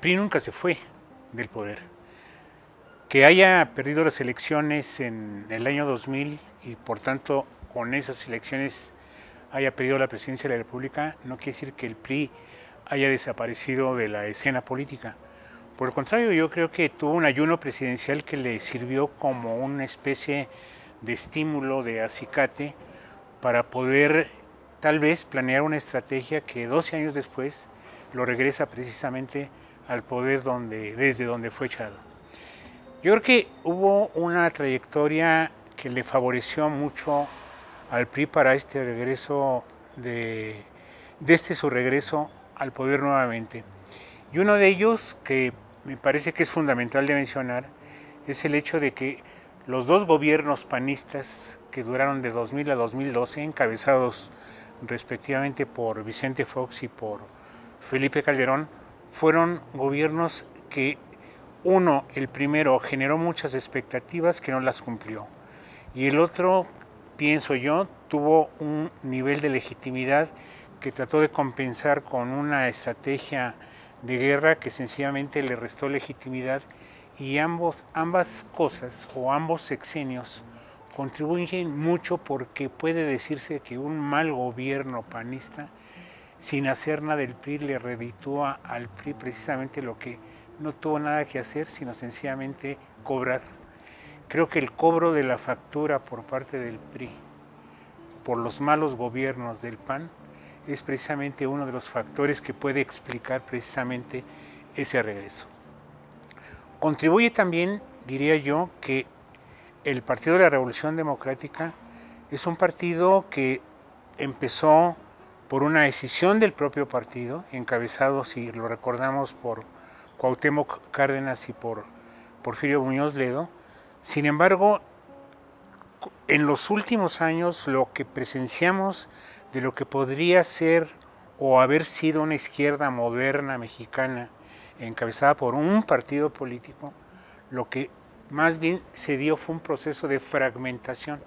PRI nunca se fue del poder. Que haya perdido las elecciones en el año 2000 y por tanto con esas elecciones haya perdido la presidencia de la República, no quiere decir que el PRI haya desaparecido de la escena política. Por el contrario, yo creo que tuvo un ayuno presidencial que le sirvió como una especie de estímulo, de acicate, para poder tal vez planear una estrategia que 12 años después lo regresa precisamente al poder desde donde fue echado. Yo creo que hubo una trayectoria que le favoreció mucho al PRI para este regreso, su regreso al poder nuevamente. Y uno de ellos, que me parece que es fundamental de mencionar, es el hecho de que los dos gobiernos panistas que duraron de 2000 a 2012, encabezados respectivamente por Vicente Fox y por Felipe Calderón, fueron gobiernos que el primero, generó muchas expectativas que no las cumplió. Y el otro, pienso yo, tuvo un nivel de legitimidad que trató de compensar con una estrategia de guerra que sencillamente le restó legitimidad, y ambas cosas o ambos sexenios contribuyen mucho, porque puede decirse que un mal gobierno panista sin hacer nada del PRI le reditúa al PRI precisamente lo que no tuvo nada que hacer, sino sencillamente cobrar. Creo que el cobro de la factura por parte del PRI por los malos gobiernos del PAN es precisamente uno de los factores que puede explicar precisamente ese regreso. Contribuye también, diría yo, que el Partido de la Revolución Democrática es un partido que empezó por una decisión del propio partido, encabezado, si lo recordamos, por Cuauhtémoc Cárdenas y por Porfirio Muñoz Ledo. Sin embargo, en los últimos años lo que presenciamos de lo que podría ser o haber sido una izquierda moderna mexicana encabezada por un partido político, lo que más bien se dio fue un proceso de fragmentación,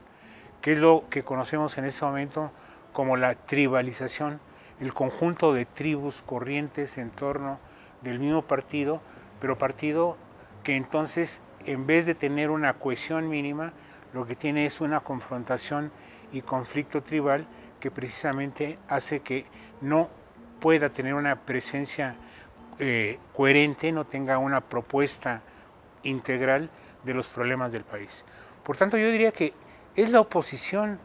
que es lo que conocemos en este momento como la tribalización, el conjunto de tribus corrientes en torno del mismo partido, pero partido que entonces, en vez de tener una cohesión mínima, lo que tiene es una confrontación y conflicto tribal que precisamente hace que no pueda tener una presencia coherente, no tenga una propuesta integral de los problemas del país. Por tanto, yo diría que es la oposición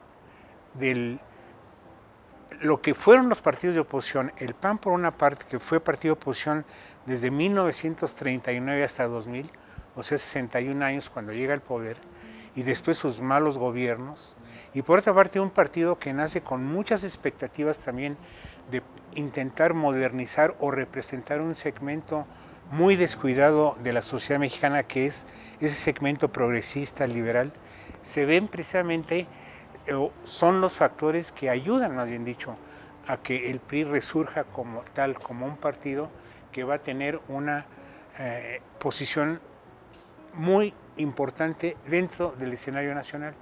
lo que fueron los partidos de oposición, el PAN por una parte, que fue partido de oposición desde 1939 hasta 2000, o sea, 61 años cuando llega al poder, y después sus malos gobiernos, y por otra parte un partido que nace con muchas expectativas también de intentar modernizar o representar un segmento muy descuidado de la sociedad mexicana, que es ese segmento progresista, liberal. Se ven precisamente, son los factores que ayudan, más bien dicho, a que el PRI resurja como tal, como un partido que va a tener una posición muy importante dentro del escenario nacional.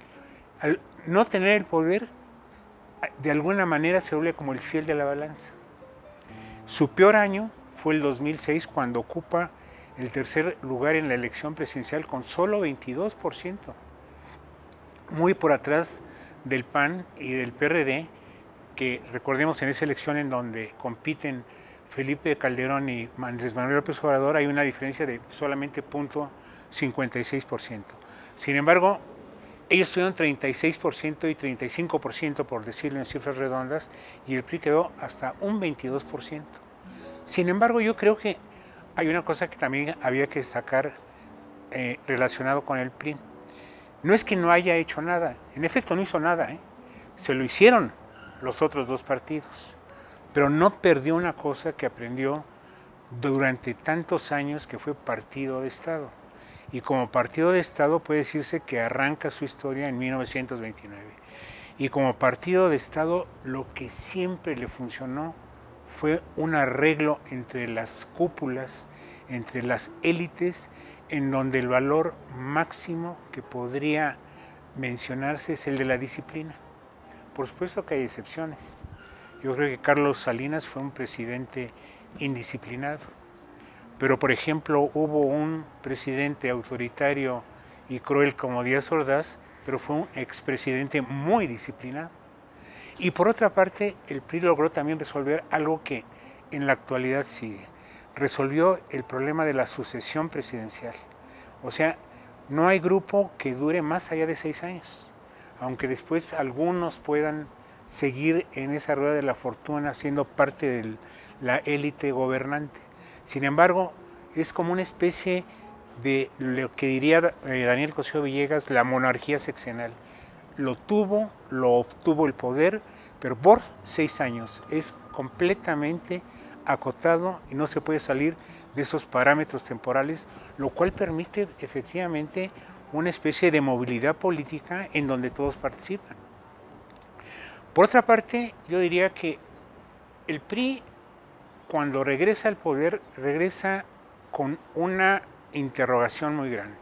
Al no tener el poder, de alguna manera se vuelve como el fiel de la balanza. Su peor año fue el 2006, cuando ocupa el tercer lugar en la elección presidencial con solo 22%, muy por atrás del PAN y del PRD, que recordemos en esa elección en donde compiten Felipe Calderón y Andrés Manuel López Obrador, hay una diferencia de solamente 0.56%. Sin embargo, ellos tuvieron 36% y 35%, por decirlo en cifras redondas, y el PRI quedó hasta un 22%. Sin embargo, yo creo que hay una cosa que también había que destacar relacionado con el PRI. No es que no haya hecho nada, en efecto no hizo nada, se lo hicieron los otros dos partidos, pero no perdió una cosa que aprendió durante tantos años, que fue partido de Estado. Y como partido de Estado puede decirse que arranca su historia en 1929. Y como partido de Estado, lo que siempre le funcionó fue un arreglo entre las cúpulas, entre las élites, en donde el valor máximo que podría mencionarse es el de la disciplina. Por supuesto que hay excepciones. Yo creo que Carlos Salinas fue un presidente indisciplinado, pero por ejemplo hubo un presidente autoritario y cruel como Díaz Ordaz, pero fue un expresidente muy disciplinado. Y por otra parte, el PRI logró también resolver algo que en la actualidad sigue. Resolvió el problema de la sucesión presidencial. O sea, no hay grupo que dure más allá de 6 años, aunque después algunos puedan seguir en esa rueda de la fortuna siendo parte de la élite gobernante. Sin embargo, es como una especie de lo que diría Daniel Cosío Villegas, la monarquía sexenal. Lo obtuvo el poder, pero por 6 años. Es completamente acotado y no se puede salir de esos parámetros temporales, lo cual permite efectivamente una especie de movilidad política en donde todos participan. Por otra parte, yo diría que el PRI, cuando regresa al poder, regresa con una interrogación muy grande.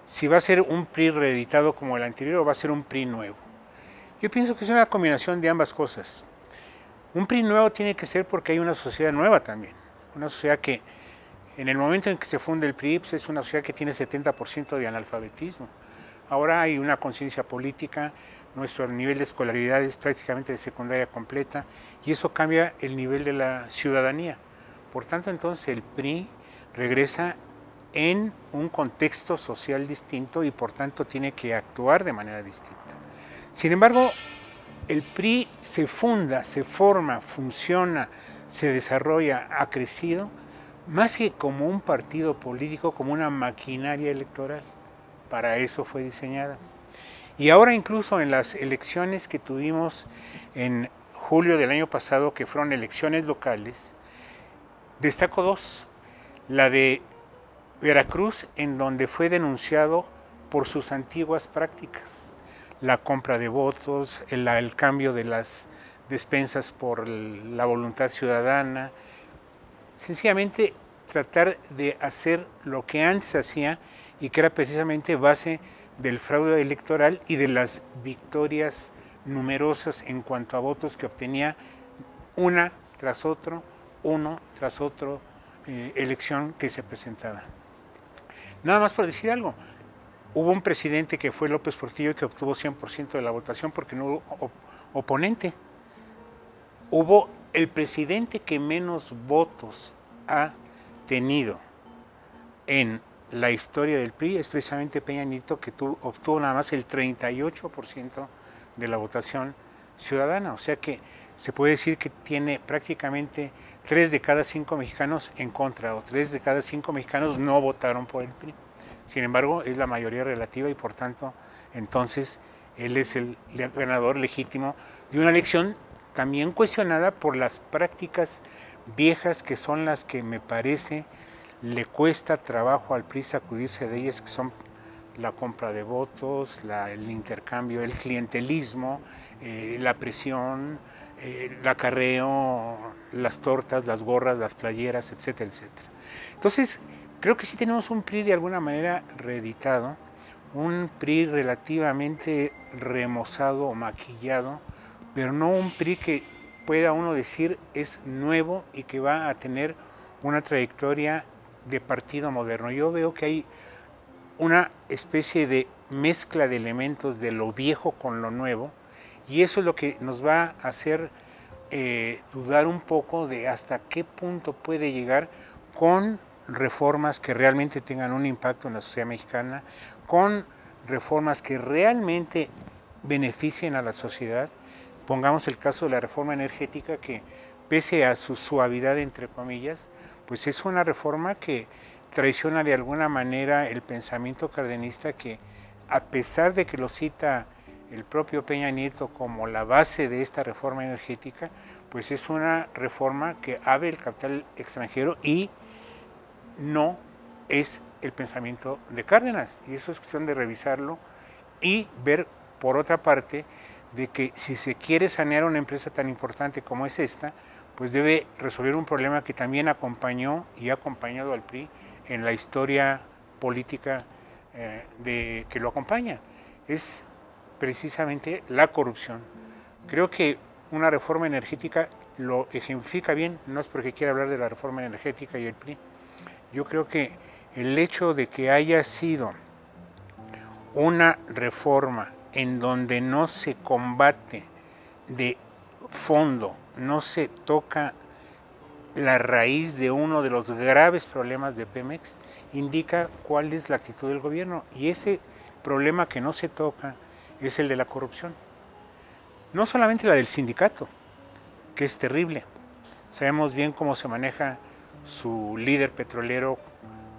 Si va a ser un PRI reeditado como el anterior o va a ser un PRI nuevo. Yo pienso que es una combinación de ambas cosas. Un PRI nuevo tiene que ser porque hay una sociedad nueva también. Una sociedad que en el momento en que se funda el PRI, pues es una sociedad que tiene 70% de analfabetismo. Ahora hay una conciencia política, nuestro nivel de escolaridad es prácticamente de secundaria completa y eso cambia el nivel de la ciudadanía. Por tanto, entonces el PRI regresa en un contexto social distinto y por tanto tiene que actuar de manera distinta. Sin embargo, el PRI se funda, se forma, funciona, se desarrolla, ha crecido, más que como un partido político, como una maquinaria electoral. Para eso fue diseñada. Y ahora incluso en las elecciones que tuvimos en julio del año pasado, que fueron elecciones locales, destaco 2. La de Veracruz, en donde fue denunciado por sus antiguas prácticas, la compra de votos, el cambio de las despensas por la voluntad ciudadana, sencillamente tratar de hacer lo que antes hacía y que era precisamente base del fraude electoral y de las victorias numerosas en cuanto a votos que obtenía uno tras otro, elección que se presentaba. Nada más por decir algo, hubo un presidente que fue López Portillo que obtuvo 100% de la votación porque no hubo oponente. Hubo el presidente que menos votos ha tenido en la historia del PRI, es precisamente Peña Nieto, que obtuvo nada más el 38% de la votación ciudadana. O sea que se puede decir que tiene prácticamente 3 de cada 5 mexicanos en contra, o 3 de cada 5 mexicanos no votaron por el PRI. Sin embargo, es la mayoría relativa y por tanto, entonces, él es el ganador legítimo de una elección también cuestionada por las prácticas viejas que son las que me parece le cuesta trabajo al PRI sacudirse de ellas, que son la compra de votos, el intercambio, el clientelismo, la presión, el acarreo, las tortas, las gorras, las playeras, etcétera, etcétera. Entonces, creo que sí tenemos un PRI de alguna manera reeditado, un PRI relativamente remozado o maquillado, pero no un PRI que pueda uno decir es nuevo y que va a tener una trayectoria de partido moderno. Yo veo que hay una especie de mezcla de elementos de lo viejo con lo nuevo y eso es lo que nos va a hacer dudar un poco de hasta qué punto puede llegar con reformas que realmente tengan un impacto en la sociedad mexicana, con reformas que realmente beneficien a la sociedad. Pongamos el caso de la reforma energética que, pese a su suavidad, entre comillas, pues es una reforma que traiciona de alguna manera el pensamiento cardenista que, a pesar de que lo cita el propio Peña Nieto como la base de esta reforma energética, pues es una reforma que abre el capital extranjero y no es el pensamiento de Cárdenas. Y eso es cuestión de revisarlo y ver, por otra parte, de que si se quiere sanear una empresa tan importante como es esta, pues debe resolver un problema que también acompañó y ha acompañado al PRI en la historia política que lo acompaña. Es precisamente la corrupción. Creo que una reforma energética lo ejemplifica bien, no es porque quiera hablar de la reforma energética y el PRI, Yo creo que el hecho de que haya sido una reforma en donde no se combate de fondo, no se toca la raíz de uno de los graves problemas de Pemex, indica cuál es la actitud del gobierno. Y ese problema que no se toca es el de la corrupción. No solamente la del sindicato, que es terrible. Sabemos bien cómo se maneja su líder petrolero,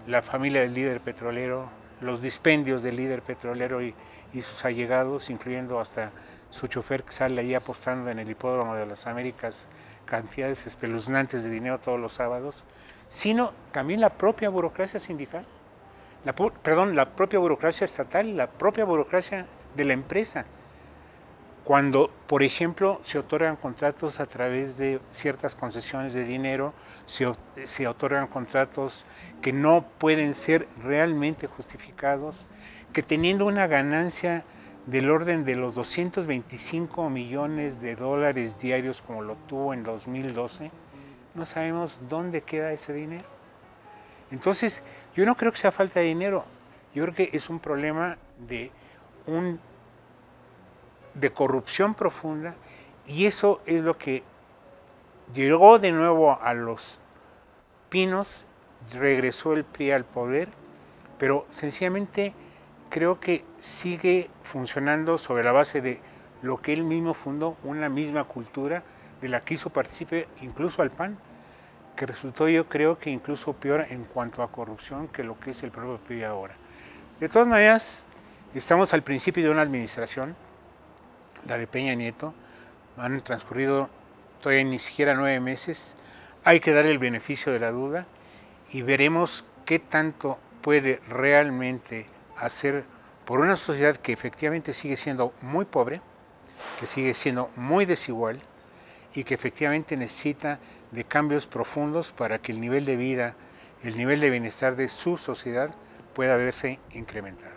la familia del líder petrolero, los dispendios del líder petrolero y sus allegados, incluyendo hasta su chofer que sale ahí apostando en el hipódromo de las Américas cantidades espeluznantes de dinero todos los sábados, sino también la propia burocracia sindical, la propia burocracia estatal, la propia burocracia de la empresa. Cuando, por ejemplo, se otorgan contratos a través de ciertas concesiones de dinero, se otorgan contratos que no pueden ser realmente justificados, que teniendo una ganancia del orden de los 225 millones de dólares diarios como lo tuvo en 2012, no sabemos dónde queda ese dinero. Entonces, yo no creo que sea falta de dinero, yo creo que es un problema de corrupción profunda, y eso es lo que llegó de nuevo a Los Pinos, regresó el PRI al poder, pero sencillamente creo que sigue funcionando sobre la base de lo que él mismo fundó, una misma cultura de la que hizo partícipe incluso al PAN, que resultó, yo creo que incluso peor en cuanto a corrupción que lo que es el propio PRI ahora. De todas maneras, estamos al principio de una administración, la de Peña Nieto, han transcurrido todavía ni siquiera 9 meses, hay que dar el beneficio de la duda y veremos qué tanto puede realmente hacer por una sociedad que efectivamente sigue siendo muy pobre, que sigue siendo muy desigual y que efectivamente necesita de cambios profundos para que el nivel de vida, el nivel de bienestar de su sociedad pueda verse incrementado.